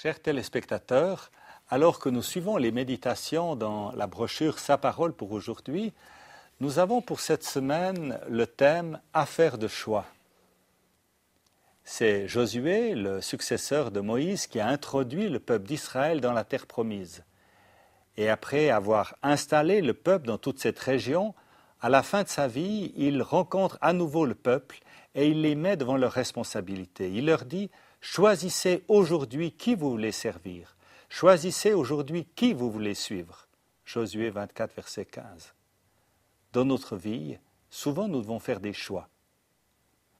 Chers téléspectateurs, alors que nous suivons les méditations dans la brochure Sa parole pour aujourd'hui, nous avons pour cette semaine le thème « Affaire de choix ». C'est Josué, le successeur de Moïse, qui a introduit le peuple d'Israël dans la terre promise. Et après avoir installé le peuple dans toute cette région, à la fin de sa vie, il rencontre à nouveau le peuple et il les met devant leurs responsabilités. Il leur dit « Choisissez aujourd'hui qui vous voulez servir. Choisissez aujourd'hui qui vous voulez suivre. » Josué 24, verset 15. Dans notre vie, souvent nous devons faire des choix.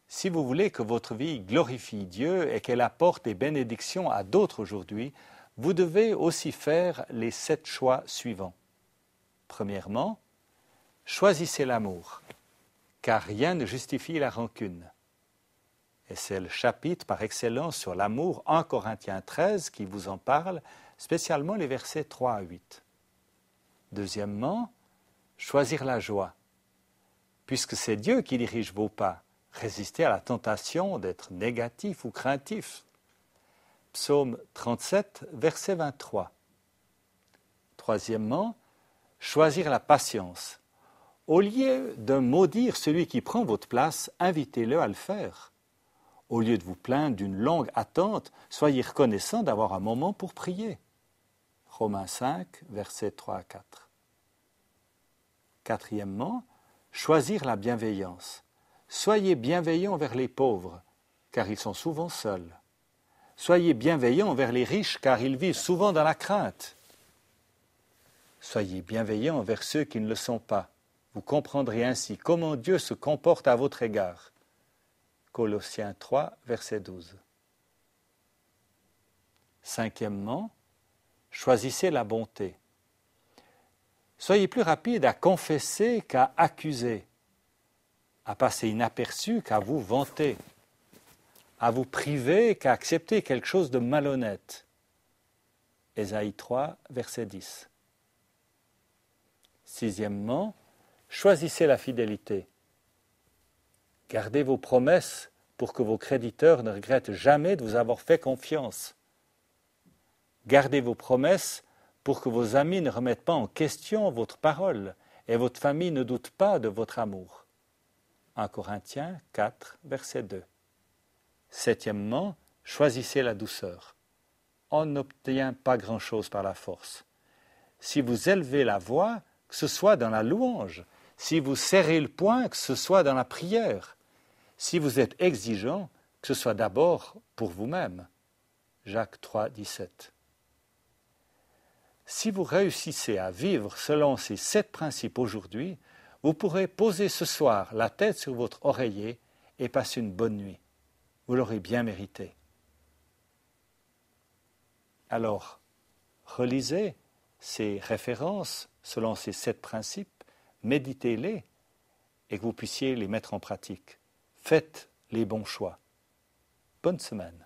Si vous voulez que votre vie glorifie Dieu et qu'elle apporte des bénédictions à d'autres aujourd'hui, vous devez aussi faire les 7 choix suivants. Premièrement, choisissez l'amour, car rien ne justifie la rancune. Et c'est le chapitre par excellence sur l'amour, 1 Corinthiens 13, qui vous en parle, spécialement les versets 3 à 8. Deuxièmement, choisir la joie, puisque c'est Dieu qui dirige vos pas. Résistez à la tentation d'être négatif ou craintif. Psaume 37, verset 23. Troisièmement, choisir la patience. Au lieu de maudire celui qui prend votre place, invitez-le à le faire. Au lieu de vous plaindre d'une longue attente, soyez reconnaissant d'avoir un moment pour prier. Romains 5, versets 3 à 4. Quatrièmement, choisir la bienveillance. Soyez bienveillants envers les pauvres, car ils sont souvent seuls. Soyez bienveillants envers les riches, car ils vivent souvent dans la crainte. Soyez bienveillants envers ceux qui ne le sont pas. Vous comprendrez ainsi comment Dieu se comporte à votre égard. Colossiens 3, verset 12. Cinquièmement, choisissez la bonté. Soyez plus rapide à confesser qu'à accuser, à passer inaperçu qu'à vous vanter, à vous priver qu'à accepter quelque chose de malhonnête. Ésaïe 3, verset 10. Sixièmement, choisissez la fidélité. Gardez vos promesses pour que vos créditeurs ne regrettent jamais de vous avoir fait confiance. Gardez vos promesses pour que vos amis ne remettent pas en question votre parole et votre famille ne doute pas de votre amour. 1 Corinthiens 4, verset 2. Septièmement, choisissez la douceur. On n'obtient pas grand-chose par la force. Si vous élevez la voix, que ce soit dans la louange. Si vous serrez le poing, que ce soit dans la prière. Si vous êtes exigeant, que ce soit d'abord pour vous-même. Jacques 3, 17. Si vous réussissez à vivre selon ces 7 principes aujourd'hui, vous pourrez poser ce soir la tête sur votre oreiller et passer une bonne nuit. Vous l'aurez bien mérité. Alors, relisez ces références selon ces 7 principes, méditez-les et que vous puissiez les mettre en pratique. Faites les bons choix. Bonne semaine.